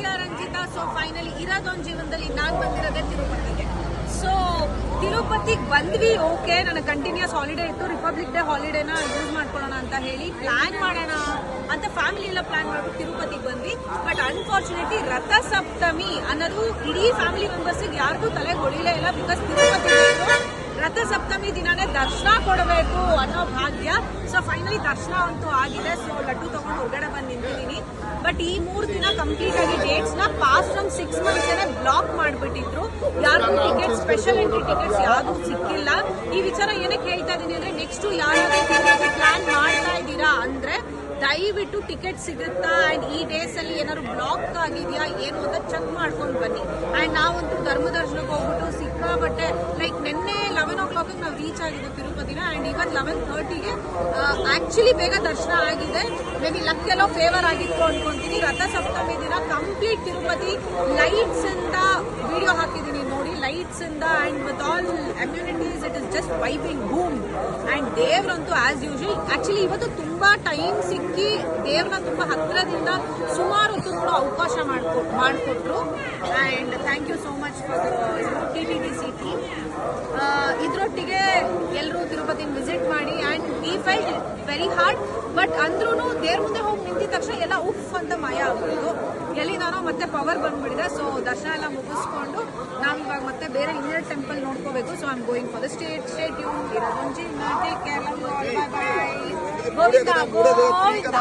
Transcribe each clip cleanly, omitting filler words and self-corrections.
ಸೌಖ್ಯ Ranjita. So finally ಇರೋದೊಂದು ಜೀವನದಲ್ಲಿ ನಾನು ಬಂದಿರೋದೇ ತಿರುಪತಿಗೆ. ಸೊ ತಿರುಪತಿಗೆ ಬಂದ್ವಿ. ಓಕೆ, ನನಗೆ ಕಂಟಿನ್ಯೂಸ್ ಹಾಲಿಡೇ ಇತ್ತು. ರಿಪಬ್ಲಿಕ್ ಡೇ ಹಾಲಿಡೇನ ಯೂಸ್ ಮಾಡ್ಕೊಳ್ಳೋಣ ಅಂತ ಹೇಳಿ ಪ್ಲಾನ್ ಮಾಡೋಣ ಅಂತ ಫ್ಯಾಮಿಲಿ ಎಲ್ಲ ಪ್ಲಾನ್ ಮಾಡ್ಬಿಟ್ಟು ತಿರುಪತಿಗೆ ಬಂದ್ವಿ. ಬಟ್ ಅನ್ಫಾರ್ಚುನೇಟ್ಲಿ ರಥ ಸಪ್ತಮಿ ಅನ್ನೋದು ಇಡೀ ಫ್ಯಾಮಿಲಿ ಮೆಂಬರ್ಸಿಗೆ ಯಾರಿಗೂ ತಲೆಗೆ ಹೊಳಿಲೇ ಇಲ್ಲ. ಬಿಕಾಸ್ ತಿರುಪತಿ ರಥ ಸಪ್ತಮಿ ದಿನಾನೇ ದರ್ಶನ ಕೊಡಬೇಕು ಅನ್ನೋ ಭಾಗ್ಯ. ಸೊ ಫೈನಲಿ ದರ್ಶನ ಅಂತೂ ಆಗಿದೆ. ಸೊ ಲಡ್ಡು ತಗೊಂಡು ಹೊರಗಡೆ ಬಂದು ನಿಂತಿದ್ದೀನಿ. ಬಟ್ ಈ 3 ದಿನ ಕಂಪ್ಲೀಟ್ ಆಗಿ ಡೇಟ್ಸ್ ನ ಪಾಸ್ಟ್ ಒಂದು 6 ಮಂತ್ಸ್ ಬ್ಲಾಕ್ ಮಾಡಿಬಿಟ್ಟಿದ್ರು. ಯಾರಿಗೂ ಟಿಕೆಟ್, ಸ್ಪೆಷಲ್ ಎಂಟ್ರಿ ಟಿಕೆಟ್ಸ್ ಯಾವ್ದು ಸಿಕ್ಕಿಲ್ಲ. ಈ ವಿಚಾರ ಏನಕ್ಕೆ ಹೇಳ್ತಾ ಇದೀನಿ ಅಂದ್ರೆ, ನೆಕ್ಸ್ಟ್ ಯಾರಾದ್ರೂ ಪ್ಲಾನ್ ಮಾಡ್ತಾ ಇದ್ದೀರಾ ಅಂದ್ರೆ ದಯವಿಟ್ಟು ಟಿಕೆಟ್ ಸಿಗುತ್ತಾ ಅಂಡ್ ಈ ಡೇಸ್ ಅಲ್ಲಿ ಏನಾದ್ರು ಬ್ಲಾಕ್ ಆಗಿದೆಯಾ ಏನು ಅಂತ ಚೆಕ್ ಮಾಡ್ಕೊಂಡು ಬನ್ನಿ. ಅಂಡ್ ನಾವಂತೂ ಧರ್ಮ ದರ್ಶನಕ್ಕೆ ಹೋಗ್ಬಿಟ್ಟು ಸಿಕ್ಕಾಬಟ್ಟೆ ಲೈಕ್ ನಿನ್ನೆ 11 o'clock ನಾವು ರೀಚ್ ಆಗಿದೆ ತಿರುಪತಿನ. ಅಂಡ್ ಇವತ್ತು 11:30ಗೆ ಆಕ್ಚುಲಿ ಬೇಗ ದರ್ಶನ ಆಗಿದೆ. ಮೇ ಬಿ ಲಕ್ ಎಲ್ಲೋ ಫೇವರ್ ಆಗಿತ್ತು ಅನ್ಕೊಂತೀನಿ. ರಥ ಸಪ್ತಮಿ ದಿನ ಕಂಪ್ಲೀಟ್ ತಿರುಪತಿ ಲೈಟ್ಸ್ ಇಂದ ವಿಡಿಯೋ ಹಾಕಿದೀನಿ ನೋಡಿ. ಲೈಟ್ಸ್ ಇಂದ and with all amenities it is just vibing boom. And ದೇವ್ರಂತೂ ಆಸ್ ಯೂಶುವಲ್ ಆಕ್ಚುಲಿ ಇವತ್ತು ತುಂಬಾ ಟೈಮ್ ಸಿಕ್ಕಿ ದೇವ್ರನ್ನ ತುಂಬಾ ಹತ್ತಿರದಿಂದ ಸುಮಾರು ಹೊತ್ತು ನೋಡೋ ಅವಕಾಶ ಮಾಡಿಕೊಟ್ರು. And thank you so much for TTDC team. ಇದ್ರೊಟ್ಟಿಗೆ ಎಲ್ಲರೂ ತಿರುಪತಿನ ವಿಸಿಟ್ ಮಾಡಿ. And we felt very hard. But ಅಂದ್ರೂ ದೇವ್ರ ಮುಂದೆ ಹೋಗಿ ನಿಂತಿದ ತಕ್ಷಣ ಎಲ್ಲ ಉಫ್ ಅಂತ ಮಾಯ ಆಗ್ಬಿಟ್ಟು ಎಲ್ಲಿ ನಾನು ಮತ್ತೆ ಪವರ್ ಬಂದ್ಬಿಟ್ಟಿದೆ. ಸೊ ದರ್ಶನ ಎಲ್ಲ ಮುಗಿಸ್ಕೊಂಡು ನಾವಿವಾಗ ಮತ್ತೆ ಬೇರೆ ಇನ್ನರ್ ಟೆಂಪಲ್ ನೋಡ್ಕೋಬೇಕು. So I am going for the stay tuned. Take care, love you all, bye bye. Govinda Govinda.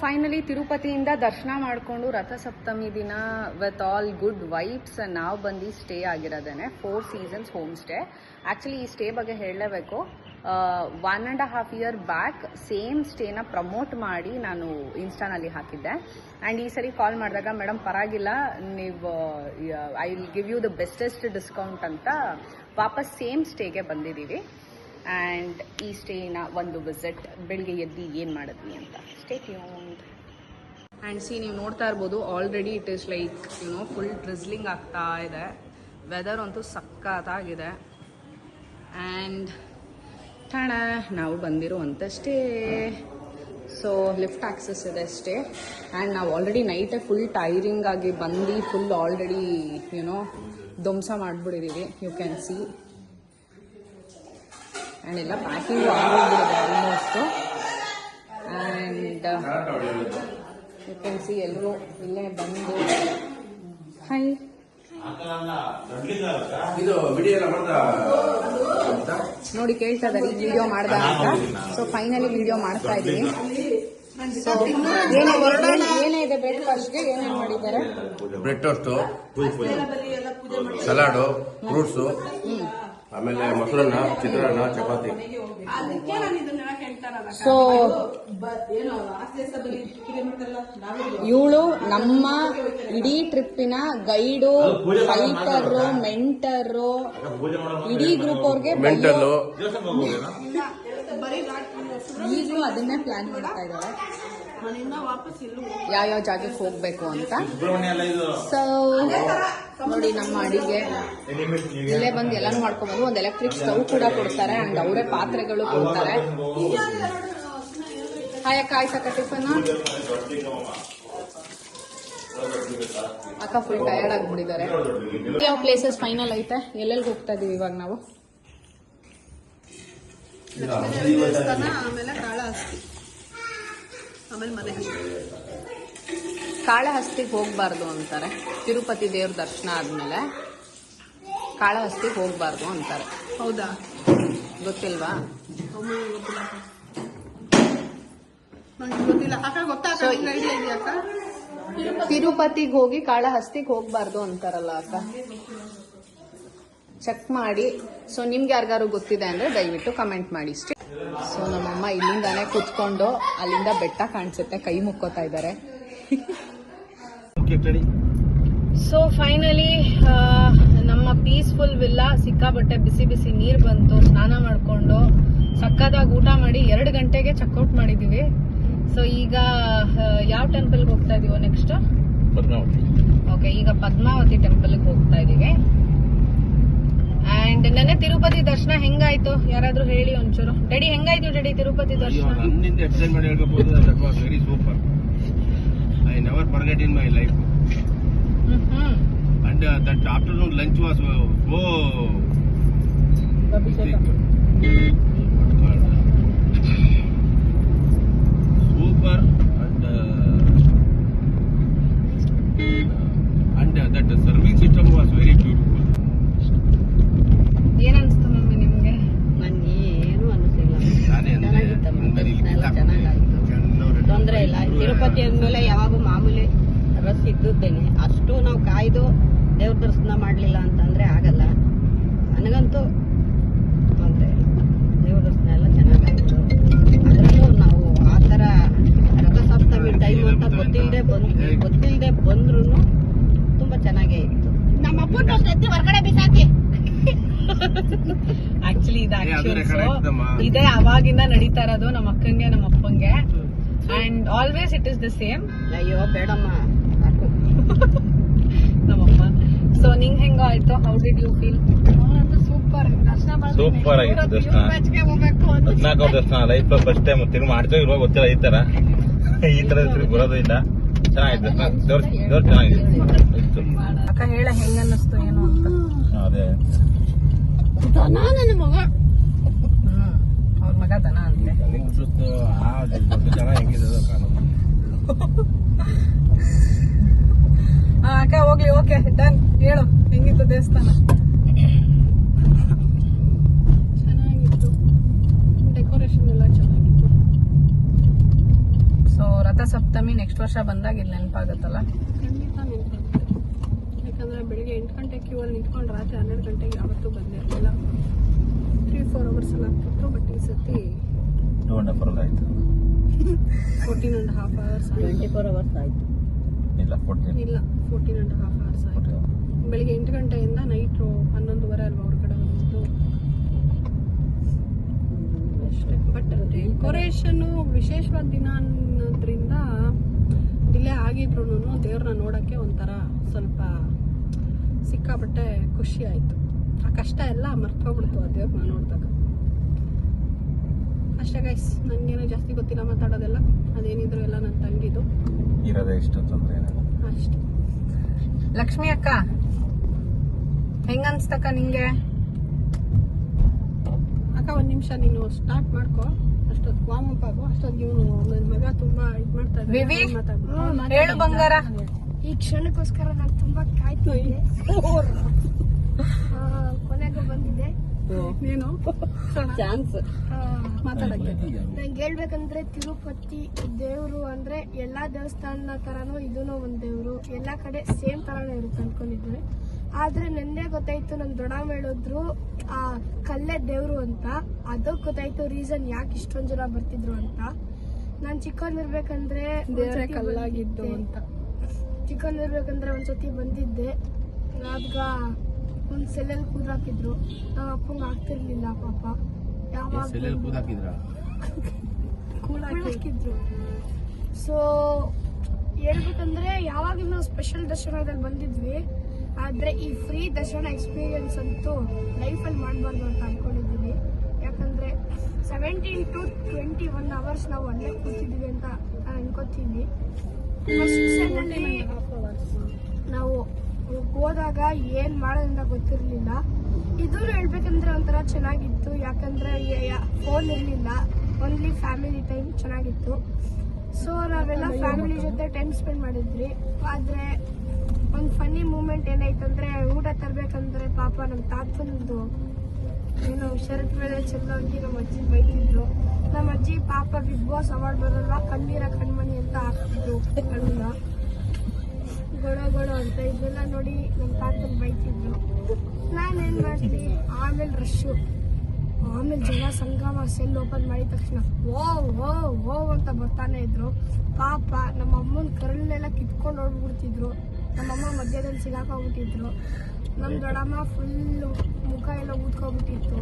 Finally ತಿರುಪತಿಯಿಂದ ದರ್ಶನ ಮಾಡಿಕೊಂಡು ರಥ ಸಪ್ತಮಿ ದಿನ ವಿತ್ ಆಲ್ ಗುಡ್ ವೈಬ್ಸ್ ನಾವು ಬಂದು ಸ್ಟೇ ಆಗಿರೋದೇನೆ 4 seasons ಹೋಮ್ ಸ್ಟೇ. ಆ್ಯಕ್ಚುಲಿ ಈ ಸ್ಟೇ ಬಗ್ಗೆ ಹೇಳಲೇಬೇಕು. 1.5 year ಬ್ಯಾಕ್ ಸೇಮ್ ಸ್ಟೇನ ಪ್ರಮೋಟ್ ಮಾಡಿ ನಾನು ಇನ್ಸ್ಟಾನಲ್ಲಿ ಹಾಕಿದ್ದೆ. ಆ್ಯಂಡ್ ಈ ಸರಿ ಕಾಲ್ ಮಾಡಿದಾಗ ಮೇಡಮ್ ಪರವಾಗಿಲ್ಲ, ನೀವು I will give you the bestest discount ಅಂತ ವಾಪಸ್ ಸೇಮ್ ಸ್ಟೇಗೆ ಬಂದಿದ್ದೀವಿ. ಆ್ಯಂಡ್ ಈ ಸ್ಟೇನ ಒಂದು ವಿಸಿಟ್ ಬೆಳಿಗ್ಗೆ ಎದ್ದು ಏನು ಮಾಡಿದ್ವಿ ಅಂತ ಸ್ಟೇ ಟ್ಯೂನ್ಡ್. ಆ್ಯಂಡ್ ಸಿ ನೀವು ನೋಡ್ತಾ ಇರ್ಬೋದು already it is like full drizzling ಆಗ್ತಾ ಇದೆ. ವೆದರ್ ಅಂತೂ ಸಖತ್ತಾಗಿದೆ. ಆ್ಯಂಡ್ ಠಾಣ ನಾವು ಬಂದಿರುವಂತಷ್ಟೇ. ಸೊ ಲಿಫ್ಟ್ ಆಕ್ಸೆಸ್ ಇದೆ ಅಷ್ಟೇ. ಆ್ಯಂಡ್ ನಾವು ಆಲ್ರೆಡಿ ನೈಟೇ ಫುಲ್ ಟೈರಿಂಗ್ ಆಗಿ ಬಂದು ಫುಲ್ ಆಲ್ರೆಡಿ ಧ್ವಂಸ ಮಾಡಿಬಿಟ್ಟಿದ್ದೀವಿ. You can see. ಆ್ಯಂಡ್ ಎಲ್ಲ ಪ್ಯಾಕಿಂಗು ಆಗೋಗ್ಬಿಟ್ಟಿದೆ almost. And you can see ಎಲ್ಲರೂ ಇಲ್ಲೇ ಬಂದು ಹೈ ನೋಡಿ ಕೇಳ್ತಾ ಇದ್ದಾರೆ ವಿಡಿಯೋ ಮಾಡ್ದ ಅಂತ. ಸೊ ಫೈನಲಿ ವಿಡಿಯೋ ಮಾಡ್ತಾ ಇದ್ದೀನಿ. ಸೊ ಏನೇ ಇದೆ ಬ್ರೇಕ್ಫಾಸ್ಟ್ಗೆ ಏನೇನು ಮಾಡಿದ್ದಾರೆ? ಬ್ರೆಡ್ ಟೋಸ್ಟು, ಸಲಾಡು, ಫ್ರೂಟ್ಸು, ಆಮೇಲೆ ಮೊಸರನ್ನ, ಚಿತ್ರಾನ್ನ, ಚಪಾತಿ. ಸೊ ಇವಳು ನಮ್ಮ ಇಡೀ ಟ್ರಿಪ್ಪಿನ ಗೈಡು, ಫೈಟರು, ಮೆಂಟರು, ಇಡೀ ಗ್ರೂಪ್ ಅವ್ರಿಗೆ ಮೆಂಟಲ್ಲು. ಈಗಲೂ ಅದನ್ನೇ ಪ್ಲಾನ್ ಮಾಡ್ತಾ ಇದ್ದಾರೆ ಯಾವ್ಯಾವ ಜಾಗಕ್ಕೆ ಹೋಗ್ಬೇಕು ಅಂತ. ಸೊ ನೋಡಿ ನಮ್ಮ ಅಡಿಗೆ ಇಲ್ಲೇ ಬಂದು ಎಲ್ಲಾನು ಮಾಡ್ಕೊಂಡ್ಬಂದು ಒಂದು ಎಲೆಕ್ಟ್ರಿಕ್ ಸ್ಟವ್ ಕೂಡ ಕೊಡ್ತಾರೆ ಅಂಡ್ ಅವರೇ ಪಾತ್ರೆಗಳು ಕೊಡ್ತಾರೆ. ಹಾಯ್ ಅಕ್ಕ, ಆಯ್ತಕ್ಕ ಟಿಫನ್? ಅಕ್ಕ ಫುಲ್ ಟಯರ್ಡ್ ಆಗ್ಬಿಟ್ಟಿದ್ದಾರೆ. ಯಾವ ಪ್ಲೇಸಸ್ ಫೈನಲ್ ಐತೆ? ಎಲ್ಲೆಲ್ಗೆ ಹೋಗ್ತಾ ಇದೀವಿ ಇವಾಗ ನಾವು? ದೇವಸ್ಥಾನ, ಆಮೇಲೆ ಕಾಳಹಸ್ತಿ, ಆಮೇಲೆ ಮನೆ. ಕಾಳಹಸ್ತಿಗೆ ಹೋಗ್ಬಾರ್ದು ಅಂತಾರೆ. ತಿರುಪತಿ ದೇವ್ರ ದರ್ಶನ ಆದ್ಮೇಲೆ ಕಾಳಹಸ್ತಿಗೆ ಹೋಗ್ಬಾರ್ದು ಅಂತಾರೆ. ಹೌದಾ? ಗೊತ್ತಿಲ್ವಾ? ನಂಗೆ ಗೊತ್ತಿಲ್ಲ ಅಕ್ಕ. ಗೊತ್ತಾ So, ಐಡಿಯಾ ಇದೆಯಾ ಅಕ್ಕ? ತಿರುಪತಿಗೆ ಹೋಗಿ ಕಾಳಹಸ್ತಿಗೆ ಹೋಗ್ಬಾರ್ದು ಅಂತಾರಲ್ಲ ಅಕ್ಕ, ಚೆಕ್ ಮಾಡಿ. ಸೊ ನಿಮ್ಗೆ ಯಾರಿಗಾರು ಗೊತ್ತಿದೆ ಅಂದ್ರೆ ದಯವಿಟ್ಟು ಕಮೆಂಟ್ ಮಾಡಿ ಇಷ್ಟೇ. ಸೊ ನಮ್ಮಮ್ಮ ಇಲ್ಲಿಂದಾನೆ ಕುತ್ಕೊಂಡು ಅಲ್ಲಿಂದ ಬೆಟ್ಟ ಕಾಣಿಸುತ್ತೆ, ಕೈ ಮುಕ್ಕೋತಾ ಇದ್ದಾರೆ. ಸೊ ಫೈನಲಿ ನಮ್ಮ ಪೀಸ್ಫುಲ್ ವಿಲ್ಲಾ ಸಿಕ್ಕಾಬಟ್ಟೆ ಬಿಸಿ ಬಿಸಿ ನೀರು ಬಂತು. ಸ್ನಾನ ಮಾಡ್ಕೊಂಡು ಸಕ್ಕದಾಗಿ ಊಟ ಮಾಡಿ 2 ಗಂಟೆಗೆ ಚೆಕ್ಔಟ್ ಮಾಡಿದೀವಿ. ಸೊ ಈಗ ಯಾವ ಟೆಂಪಲ್ಗೆ ಹೋಗ್ತಾ ಇದೀವೋ ನೆಕ್ಸ್ಟ್? ಓಕೆ, ಈಗ ಪದ್ಮಾವತಿ ಟೆಂಪಲ್ಗೆ ಹೋಗ್ತಾ ಇದೀವಿ. ಅಂಡ್ ನೆನ್ನೆ ತಿರುಪತಿ ದರ್ಶನ ಹೆಂಗಾಯ್ತು ಯಾರಾದ್ರೂ ಹೇಳಿ ಒಂಚೂರು. ಡ್ಯಾಡಿ ಹೆಂಗಾಯ್ತು ಡ್ಯಾಡಿ ತಿರುಪತಿ ದರ್ಶನ? ನನ್ನಿಂದ ಎಕ್ಸ್ಪ್ಲೈನ್ ಮಾಡಿ ಹೇಳ್ಬೋದು. That was very super. I never forget in my life. And that afternoon lunch was so super. And that serving system was very beautiful. ಏನ್ ಅನ್ಸ್ತು ಮಮ್ಮಿ ನಿಮ್ಗೆ? ಏನು ಅನಿಸಿಲ್ಲ, ತೊಂದರೆ ಇಲ್ಲ. ತಿರುಪತಿ ಅಂದ್ಮೇಲೆ ಯಾವಾಗೂ ಮಾಮೂಲಿ ರಸ್ ಇದ್ದುದ್ದೇನೆ. ಅಷ್ಟು ನಾವು ಕಾಯ್ದು ದೇವ್ರ ದರ್ಶನ ಮಾಡಲಿಲ್ಲ ಅಂತಂದ್ರೆ ಆಗಲ್ಲ. ನನಗಂತೂ ತೊಂದರೆ ಇಲ್ಲ, ದೇವ್ರ ದರ್ಶನ ಎಲ್ಲ ಚೆನ್ನಾಗಾಯ್ತು. ಅದರಲ್ಲೂ ನಾವು ಆ ಥರ ರಥಸಪ್ತಮಿ ಟೈಮ್ ಅಂತ ಗೊತ್ತಿಲ್ಲದೆ ಬಂದ್ರೂ ತುಂಬ ಚೆನ್ನಾಗೇ ಇತ್ತು. ನಮ್ಮ ಅಪ್ಪನ ಹೊರಗಡೆ ಬಿಸಾಕಿ. ಆಕ್ಚುಲಿ ಇದೇ ಅವಾಗಿಂದ ನಡೀತಾ ಇರೋದು ನಮ್ಮ ಅಕ್ಕಂಗೆ ನಮ್ಮ ಅಪ್ಪಂಗೆ. And always it is the same. ಅಯ್ಯೋ ಬೇಡಮ್ಮ ನಮ್ಮಮ್ಮ. ಸೊ ನಿಂಗ್ ಹೆಂಗ ಆಯ್ತು? How did you feel? Super super ಆಗಿತ್ತು ದರ್ಶನ. 14 ದರ್ಶನ ಲೈಫ್ ಫಸ್ಟ್ ಟೈಮ್ ತಿರುಗಿ ಮಾಡ್ತೇವೆ ಇರುವಾಗ ಗೊತ್ತಿಲ್ಲ ಈ ತರ ತಿರುಗಿ ಬರೋದು ಇಲ್ಲ. ಚೆನ್ನಾಗಿತ್ತು ದೇವ್ರ ಚೆನ್ನಾಗಿದೆ. ಅಕ್ಕ ಹೇಳ ಹೆಂಗ ಅನ್ನಿಸ್ತು ಏನು ಅಂತ? ಅದೇ ನನ್ನ ಮಗ ಅವ್ರ ಮಗ ದನ ಅಂತೆ. ಜನ ಹೆಂಗಿದೆ ಕಾಣೋದು. ಅಕ್ಕ ಹೋಗ್ಲಿ, ಓಕೆ ಡನ್. ಹೇಳು ಹೆಂಗಿತ್ತು ದೇವಸ್ಥಾನ? ಚೆನ್ನಾಗಿತ್ತು, ಡೆಕೋರೇಷನ್ ಎಲ್ಲ ಚೆನ್ನಾಗಿತ್ತು. ಸೊ ರಥಸಪ್ತಮಿ ನೆಕ್ಸ್ಟ್ ವರ್ಷ ಬಂದಾಗ ಇಲ್ಲಿ ನೆನಪಾಗತ್ತಲ್ಲ? ಖಂಡಿತ ನೆನಪಾಗುತ್ತೆ. ಯಾಕಂದ್ರೆ ಬೆಳಿಗ್ಗೆ 8 ಗಂಟೆ ಕ್ಯೂ ಅಲ್ಲಿ ನಿಂತ್ಕೊಂಡು ರಾತ್ರಿ 12 ಗಂಟೆಗೆ ಯಾವತ್ತೂ ಬಂದಿರಲಿಲ್ಲ. 3-4 ಅವರ್ಸ್ ಎಲ್ಲ ಆಗ್ತಿತ್ತು. ಬಟ್ ಈ ಸತಿ 2.5 ಆಯ್ತು. 14.5 ಅವರ್ಸ್. 24 ಅವರ್ಸ್ ಆಯ್ತು. ಇಲ್ಲ 14 ಇಲ್ಲ 14.5 ಅವರ್ಸ್ ಆಯ್ತು. ಬೆಳಿಗ್ಗೆ 8 ಗಂಟೆಯಿಂದ ನೈಟ್ 11:30 ಅಲ್ವಾ ಹೊರಗಡೆ ಬಂದಿದ್ದು ಅಷ್ಟೇ. ಬಟ್ ಡೆಕೋರೇಷನ್ ವಿಶೇಷವಾದ ದಿನ ಅನ್ನೋದ್ರಿಂದ ಡಿಲೇ ಆಗಿದ್ರು ದೇವ್ರನ್ನ ನೋಡಕ್ಕೆ ಒಂಥರ ಸ್ವಲ್ಪ ಸಿಕ್ಕಾಪಟ್ಟೆ ಖುಷಿ ಆಯ್ತು. ಆ ಕಷ್ಟ ಎಲ್ಲ ಮರ್ತೋಗ್ಬಿಡ್ತು ಆ ದೇವ್ರನ್ನ ನೋಡಿದಾಗ. ಅಷ್ಟೇ ಗೈಸ್, ನನಗೇನೋ ಜಾಸ್ತಿ ಗೊತ್ತಿಲ್ಲ ಮಾತಾಡೋದೆಲ್ಲ. ಅದೇನಿದ್ರು ಎಲ್ಲ ನನ್ನ ತಂಗಿದು ಇರೋದೇ ಇಷ್ಟು ತೊಂದರೆ ಅಷ್ಟೇ. ಲಕ್ಷ್ಮಿ ಅಕ್ಕ ಹೆಂಗ ಅನ್ಸ್ತಕ್ಕ ನಿಂಗೆ? ಅಕ್ಕ 1 ನಿಮಿಷ ನೀನು ಸ್ಟಾರ್ಟ್ ಮಾಡ್ಕೋ. ಅಷ್ಟೊತ್ತು ವಾಮಪ್ ಆಗೋ. ಅಷ್ಟೊತ್ತು ಇವನು ನನ್ನ ಮಗ ತುಂಬಾ ಇದು ಮಾಡ್ತಾ ವಿವಿ ಹೇಳು ಬಂಗಾರ. ಈ ಕ್ಷಣಕ್ಕೋಸ್ಕರ ನಾನು ತುಂಬಾ ಕಾಯ್ತಿದ್ದೆ. ಕೊನೆಗೂ ಬಂದಿದೆ. ನೀನು ಚಾನ್ಸ್ ಮಾತಾಡಕ್ಕೆ ನಂಗೆ ಹೇಳ್ಬೇಕಂದ್ರೆ ತಿರುಪತಿ ದೇವ್ರು ಅಂದ್ರೆ ಎಲ್ಲಾ ದೇವಸ್ಥಾನ ತರಾನು ಇದೂನು ಒಂದ್ ದೇವ್ರು ಎಲ್ಲಾ ಕಡೆ ಸೇಮ್ ತರಾನೇ ಇರುತ್ತೆ ಅನ್ಕೊಂಡಿದ್ರೆ. ಆದ್ರೆ ನೆನ್ನೆ ಗೊತ್ತಾಯ್ತು ನಮ್ ದೊಡ್ಡಮ್ಮ ಹೇಳಿದ್ರು ಆ ಕಲ್ಲೇ ದೇವ್ರು ಅಂತ. ಅದಕ್ಕೆ ಗೊತ್ತಾಯ್ತು ರೀಸನ್ ಯಾಕೆ ಇಷ್ಟೊಂದ್ ಜನ ಬರ್ತಿದ್ರು ಅಂತ. ನಾನ್ ಚಿಕ್ಕವನಿರ್ಬೇಕಂದ್ರೆ ಕಲ್ಲಾಗಿದ್ದು ಅಂತ ಚಿಕ್ಕವನಿರ್ಬೇಕಂದ್ರೆ ಒಂದ್ಸತಿ ಬಂದಿದ್ದೆ. ಆಗ ಒಂದ್ ಸೆಲ್ಲಲ್ಲಿ ಕೂದಾಕಿದ್ರು. ನಮ್ಮ ಅಪ್ಪಂಗ ಆಗ್ತಿರ್ಲಿಲ್ಲ ಪಾಪ. ಯಾವಾಗ ಕೂದಾಕಿದ್ರು. ಸೊ ಹೇಳ್ಬೇಕಂದ್ರೆ ಯಾವಾಗಲೂ ನಾವು ಸ್ಪೆಷಲ್ ದರ್ಶನದಲ್ಲಿ ಬಂದಿದ್ವಿ. ಆದ್ರೆ ಈ ಫ್ರೀ ದರ್ಶನ ಎಕ್ಸ್ಪೀರಿಯನ್ಸ್ ಅಂತೂ ಲೈಫಲ್ಲಿ ಮಾಡಬಾರ್ದು ಅಂತ ಅನ್ಕೊಂಡಿದ್ದೀನಿ. ಯಾಕಂದ್ರೆ 17 to 21 hours ನಾವು ಅಲ್ಲೇ ಕೂತಿದ್ವಿ ಅಂತ ನಾನು ಅನ್ಕೋತೀನಿ. ನಾವು ಹೋದಾಗ ಏನ್ ಮಾಡೋದ್ರಿಂದ ಗೊತ್ತಿರ್ಲಿಲ್ಲ. ಇದು ಹೇಳ್ಬೇಕಂದ್ರೆ ಒಂಥರ ಚೆನ್ನಾಗಿತ್ತು. ಯಾಕಂದ್ರೆ ಫೋನ್ ಇರ್ಲಿಲ್ಲ, ಓನ್ಲಿ ಫ್ಯಾಮಿಲಿ ಟೈಮ್ ಚೆನ್ನಾಗಿತ್ತು. ಸೊ ನಾವೆಲ್ಲ ಫ್ಯಾಮಿಲಿ ಜೊತೆ ಟೈಮ್ ಸ್ಪೆಂಡ್ ಮಾಡಿದ್ವಿ. ಆದ್ರೆ ಒಂದು ಫನ್ನಿ ಮೂಮೆಂಟ್ ಏನಾಯ್ತಂದ್ರೆ ಊಟ ತರ್ಬೇಕಂದ್ರೆ ಪಾಪ ನಮ್ಮ ತಾತಂದು ಏನು ಶರ್ಟ್ ಮೇಲೆ ಚೆಲ್ಲೋಗಿ ನಮ್ಮ ಅಜ್ಜಿ ಬೈತಿದ್ರು. ನಮ್ಮ ಅಜ್ಜಿ ಪಾಪ ಬಿಗ್ ಬಾಸ್ ಅವಾರ್ಡ್ ಬರಲ್ಲ ಕಣ್ಣೀರ ಕಣ್ಮಣಿ ಅಂತ ಹಾಕ್ತಿದ್ರು. ಕಣ್ಣ ಗೊಡ ಗೊಡ ಅಂತ ಇದೆಲ್ಲ ನೋಡಿ ನಮ್ಮ ತಾತನ್ ಬೈತಿದ್ರು. ನಾನೇನ್ ಮಾಡ್ಲಿ, ಆಮೇಲೆ ರಶ್ಶು, ಆಮೇಲೆ ಜನ ಸಂಗಮ ಸೆಲ್ ಓಪನ್ ಮಾಡಿದ ತಕ್ಷಣ ಓ ಅಂತ ಬರ್ತಾನೆ ಇದ್ರು. ಪಾಪ ನಮ್ಮ ಅಮ್ಮನ ಕರಳನ್ನೆಲ್ಲ ಕಿತ್ಕೊಂಡು ಹೋಗ್ಬಿಡ್ತಿದ್ರು. ನಮ್ಮಮ್ಮ ಮಧ್ಯದಲ್ಲಿ ಸಿಗಾಕೋಗ್ಬಿಟ್ಟಿದ್ರು. ನಮ್ಮ ದೊಡ್ಡಮ್ಮ ಫುಲ್ ಮುಖ ಎಲ್ಲ ಊದ್ಕೊಬಿಟ್ಟಿತ್ತು.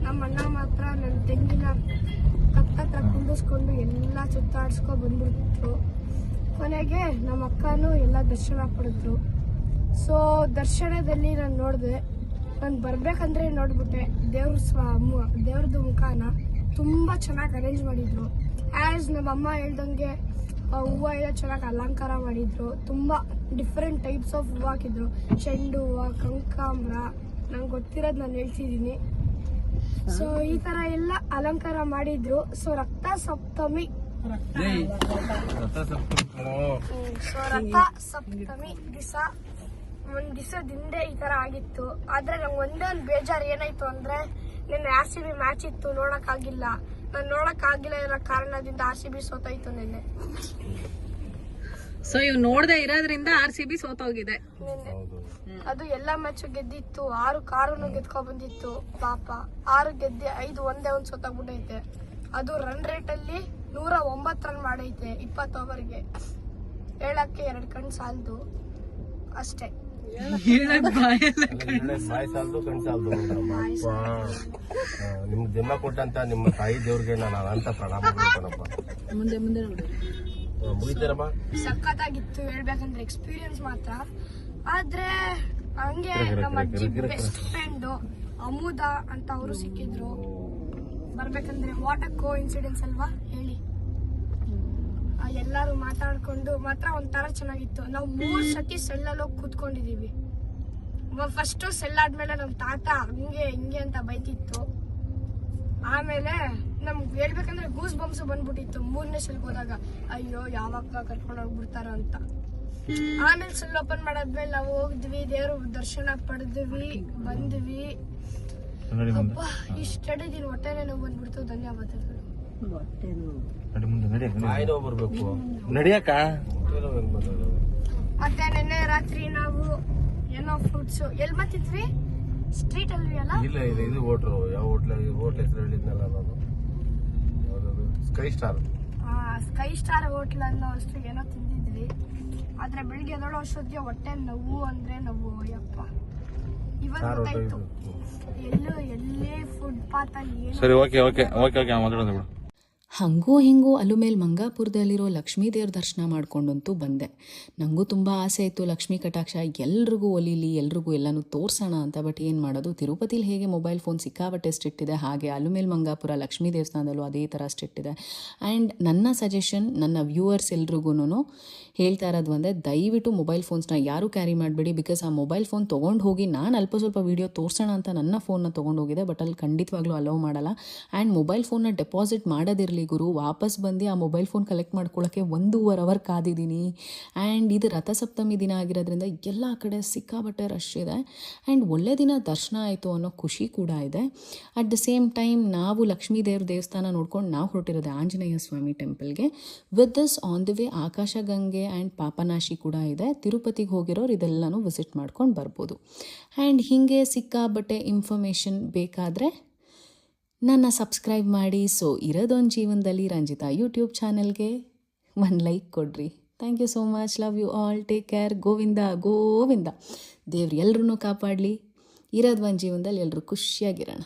ನಮ್ಮ ಅಣ್ಣ ಮಾತ್ರ ನನ್ನ ತೆಂಗಿನ ಕತ್ತತ್ರ ಕುಂದಿಸ್ಕೊಂಡು ಎಲ್ಲ ಸುತ್ತಾಡ್ಸ್ಕೊ ಬಂದ್ಬಿಡ್ತಿದ್ರು. ಕೊನೆಗೆ ನಮ್ಮ ಅಕ್ಕನೂ ಎಲ್ಲ ದರ್ಶನ ಪಡೆದ್ರು. ಸೊ ದರ್ಶನದಲ್ಲಿ ನಾನು ನೋಡಿದೆ. ನಾನು ಬರ್ಬೇಕಂದ್ರೆ ನೋಡ್ಬಿಟ್ಟೆ ದೇವ್ರದ್ದು ಮುಖಾನ ತುಂಬಾ ಚೆನ್ನಾಗಿ ಅರೇಂಜ್ ಮಾಡಿದ್ರು. ಆಸ್ ನಮ್ಮಮ್ಮ ಹೇಳ್ದಂಗೆ ಹೂವು ಎಲ್ಲ ಚೆನ್ನಾಗಿ ಅಲಂಕಾರ ಮಾಡಿದ್ರು. ತುಂಬಾ ಡಿಫ್ರೆಂಟ್ ಟೈಪ್ಸ್ ಆಫ್ ಹೂವು ಹಾಕಿದ್ರು. ಚೆಂಡು ಹೂವು, ಕನಕಾಂಬ್ರ, ನಂಗೆ ಗೊತ್ತಿರೋದು ನಾನು ಹೇಳ್ತಿದ್ದೀನಿ. ಸೊ ಈ ತರ ಎಲ್ಲ ಅಲಂಕಾರ ಮಾಡಿದ್ರು. ಸೊ ರಥ ಸಪ್ತಮಿ ದಿವಸ ಒಂದ್ ದಿವಸದಿಂದ ಈ ತರ ಆಗಿತ್ತು. ಆದ್ರೆ ನಂಗೆ ಒಂದೇ ಒಂದು ಬೇಜಾರು ಏನಾಯ್ತು ಅಂದ್ರೆ ನಿನ್ನೆ RCB ಮ್ಯಾಚ್ ಇತ್ತು, ನೋಡಕ್ ಆಗಿಲ್ಲ. ನಾನು ನೋಡಕ್ ಆಗಿಲ್ಲ ಇರೋ ಕಾರಣದಿಂದ RCB ಸೋತಾಯ್ತು ನಿನ್ನೆ. ಸೊ ಇವ್ ನೋಡದೆ ಇರೋದ್ರಿಂದ RCB ಸೋತೋಗಿದೆ ನಿನ್ನೆ. ಅದು ಎಲ್ಲಾ ಮ್ಯಾಚ್ ಗೆದ್ದಿತ್ತು. 6 ಕಾರನ್ನು ಗೆದ್ಕೊಂಡ್ ಬಂದಿತ್ತು. ಪಾಪ 6 ಗೆದ್ದೆ 5 ಒಂದೇ ಒಂದ್ ಸೋತಾಗ್ಬಿಟ್ಟೈತೆ. ಅದು ರನ್ ರೇಟ್ ಅಲ್ಲಿ 109 ರನ್ ಮಾಡೈತೆ 20 ಓವರ್ಗೆ. ಹೇಳಕ್ಕೆ 2 ಕಣ್ ಸಾಲದು ಅಷ್ಟೇ. ಬಾಯಿ ಸಾಲದು ಕಣ್ ಸಾಲದು. ನಿಮ್ಗೆ ಜನ್ಮ ಕೊಟ್ಟಂತ ನಿಮ್ಮ ತಾಯಿ ದೇವ್ರಿಗೆ ನಾನು ಅಂತ ಪ್ರಣಾಮ ಮಾಡ್ತಾನಪ್ಪ. ಮುಗಿತಾರಮ್ಮ. ಸಖತ್ತಾಗಿತ್ತು ಹೇಳ್ಬೇಕಂದ್ರೆ ಎಕ್ಸ್ಪೀರಿಯನ್ಸ್ ಮಾತ್ರ. ಆದ್ರೆ ಹಂಗೆ ನಮ್ಮ ಅಜ್ಜಿ ಬೆಸ್ಟ್ ಫ್ರೆಂಡ್ ಅಮುದಾ ಅಂತ ಅವರು ಸಿಕ್ಕಿದ್ರು. ಬರ್ಬೇಕಂದ್ರೆ ವಾಟ್ ಅ ಕೋ ಇನ್ಸಿಡೆನ್ಸ್ ಅಲ್ವಾ ಹೇಳಿ. ಎಲ್ಲಾರು ಮಾತಾಡ್ಕೊಂಡು ಮಾತ್ರ ಒಂಥರ ಚೆನ್ನಾಗಿತ್ತು. ನಾವು 3 ಸತಿ ಸೆಲ್ಲಲ್ಲಿ ಹೋಗಿ ಕೂತ್ಕೊಂಡಿದೀವಿ. ಫಸ್ಟ್ ಸೆಲ್ ಆದ್ಮೇಲೆ ನಮ್ ತಾತ ಹಂಗೆ ಹಿಂಗೆ ಅಂತ ಬೈತಿತ್ತು. ಆಮೇಲೆ ನಮ್ಗೆ ಹೇಳ್ಬೇಕಂದ್ರೆ ಗೂಸ್ ಬಂಪ್ಸ್ ಬಂದ್ಬಿಟ್ಟಿತ್ತು 3ನೇ ಸೆಲ್ಗೆ ಹೋದಾಗ. ಅಯ್ಯೋ ಯಾವಾಗ ಕರ್ಕೊಂಡು ಹೋಗ್ಬಿಡ್ತಾರ ಅಂತ. ಆಮೇಲೆ ಸೆಲ್ ಓಪನ್ ಮಾಡಾದ್ಮೇಲೆ ನಾವು ಹೋಗಿದ್ವಿ, ದೇವ್ರ ದರ್ಶನ ಪಡೆದ್ವಿ, ಬಂದ್ವಿ. ಅಬ್ಬಾ ಇಷ್ಟಡಿದೀನಿ, ಹೊಟ್ಟೆನೇ ನೋವು ಬಂದ್ಬಿಡ್ತು. ಧನ್ಯವಾದಗಳು. ಬರ್ಬೇಕು ನಡಿಯಕ್ಕ. ಮತ್ತೆ ನಿನ್ನೆ ರಾತ್ರಿ ನಾವು ಏನೋ ಫ್ರೂಟ್ಸ್ ಎಲ್ಲಿ ಬರ್ತಿದ್ವಿ, ಸ್ಟ್ರೀಟ್ ಅಲ್ವಿ ಅಲ್ಲ? ಇಲ್ಲ ಇದು ಹೋಟ್ಲು. ಯಾವ ಹೋಟ್ಲ್ ಹೆಸರು ಹೇಳಿದ್ನಲ್ಲ ನಾನು, ಸ್ಕೈ ಸ್ಟಾರ್ ಹೋಟ್ಲ್ ಅನ್ನೋ ಅಷ್ಟು ಏನೋ ತಿಂದಿದ್ವಿ. ಆದ್ರೆ ಬೆಳಿಗ್ಗೆ ಎದಳೋ ಅಷ್ಟೊತ್ತಿಗೆ ಹೊಟ್ಟೆ ನೋವು ಅಂದ್ರೆ ನೋವು. ಯಪ್ಪ ಇವತ್ತು ಗೊತ್ತಾಯ್ತು ಎಲ್ಲೇ ಫುಡ್ ಪಾತ್ ಅಲ್ಲಿ. ಸರಿ, ಓಕೆ ಮಾತಾಡೋದು. ಹಂಗೋ ಹಿಂಗೋ ಅಲ್ಲುಮೇಲೆ ಮಂಗಾಪುರದಲ್ಲಿರೋ ಲಕ್ಷ್ಮೀ ದೇವ್ರ ದರ್ಶನ ಮಾಡ್ಕೊಂಡಂತೂ ಬಂದೆ. ನನಗೂ ತುಂಬ ಆಸೆ ಇತ್ತು ಲಕ್ಷ್ಮೀ ಕಟಾಕ್ಷ ಎಲ್ರಿಗೂ ಒಲಿಲಿ, ಎಲ್ರಿಗೂ ಎಲ್ಲನೂ ತೋರಿಸೋಣ ಅಂತ. ಬಟ್ ಏನು ಮಾಡೋದು, ತಿರುಪತಿಲಿ ಹೇಗೆ ಮೊಬೈಲ್ ಫೋನ್ ಸಿಕ್ಕಾಬಟ್ಟೆ ಸ್ಟ್ರಿಕ್ಟ್ ಇದೆ, ಹಾಗೆ ಅಲ್ಲುಮೇಲೆ ಮಂಗಾಪುರ ಲಕ್ಷ್ಮೀ ದೇವಸ್ಥಾನದಲ್ಲೂ ಅದೇ ಥರ ಸ್ಟ್ರಿಕ್ಟ್ ಇದೆ. ಆ್ಯಂಡ್ ನನ್ನ ಸಜೆಷನ್ ನನ್ನ ವ್ಯೂವರ್ಸ್ ಎಲ್ರಿಗೂ ಹೇಳ್ತಾ ಇರೋದು ಒಂದೇ, ದಯವಿಟ್ಟು ಮೊಬೈಲ್ ಫೋನ್ಸ್ನ ಯಾರೂ ಕ್ಯಾರಿ ಮಾಡಬೇಡಿ. ಬಿಕಾಸ್ ಆ ಮೊಬೈಲ್ ಫೋನ್ ತೊಗೊಂಡು ಹೋಗಿ ನಾನು ಅಲ್ಪ ಸ್ವಲ್ಪ ವೀಡಿಯೋ ತೋರಿಸೋಣ ಅಂತ ನನ್ನ ಫೋನ್ನ ತೊಗೊಂಡು ಹೋಗಿದೆ, ಬಟ್ ಅಲ್ಲಿ ಖಂಡಿತವಾಗ್ಲೂ ಅಲೋ ಮಾಡಲ್ಲ. ಆ್ಯಂಡ್ ಮೊಬೈಲ್ ಫೋನ್ನ ಡೆಪಾಸಿಟ್ ಮಾಡೋದಿರಲಿ ಹೇಳಿ ಗುರು, ವಾಪಸ್ ಬಂದು ಆ ಮೊಬೈಲ್ ಫೋನ್ ಕಲೆಕ್ಟ್ ಮಾಡ್ಕೊಳ್ಳೋಕ್ಕೆ 1.5 ಅವರ್ ಕಾದಿದ್ದೀನಿ. ಆ್ಯಂಡ್ ಇದು ರಥಸಪ್ತಮಿ ದಿನ ಆಗಿರೋದ್ರಿಂದ ಎಲ್ಲ ಕಡೆ ಸಿಕ್ಕಾಬಟ್ಟೆ ರಶ್ ಇದೆ. ಆ್ಯಂಡ್ ಒಳ್ಳೆ ದಿನ ದರ್ಶನ ಆಯಿತು ಅನ್ನೋ ಖುಷಿ ಕೂಡ ಇದೆ. ಅಟ್ ದ ಸೇಮ್ ಟೈಮ್ ನಾವು ಲಕ್ಷ್ಮೀ ದೇವಸ್ಥಾನ ನೋಡ್ಕೊಂಡು ನಾವು ಹೊರಟಿರೋದು ಆಂಜನೇಯ ಸ್ವಾಮಿ ಟೆಂಪಲ್ಗೆ. With this on the way Akashaganga and Papanashi ಕೂಡ ಇದೆ. ತಿರುಪತಿಗೆ ಹೋಗಿರೋರು ಇದೆಲ್ಲನೂ ವಿಸಿಟ್ ಮಾಡ್ಕೊಂಡು ಬರ್ಬೋದು. ಆ್ಯಂಡ್ ಹೀಗೆ ಸಿಕ್ಕಾಬಟ್ಟೆ ಇನ್ಫಾರ್ಮೇಷನ್ ಬೇಕಾದರೆ ನನ್ನ ಸಬ್ಸ್ಕ್ರೈಬ್ ಮಾಡಿ. ಸೊ ಇರೋದೊಂದು ಜೀವನದಲ್ಲಿ ರಂಜಿತಾ ಯೂಟ್ಯೂಬ್ ಚಾನಲ್ಗೆ 1 ಲೈಕ್ ಕೊಡ್ರಿ. Thank you so much. Love you all. Take care. Govinda Govinda. ದೇವ್ರು ಎಲ್ರೂ ಕಾಪಾಡಲಿ. ಇರೋದು ಒಂದು ಜೀವನದಲ್ಲಿ ಎಲ್ಲರೂ ಖುಷಿಯಾಗಿರೋಣ.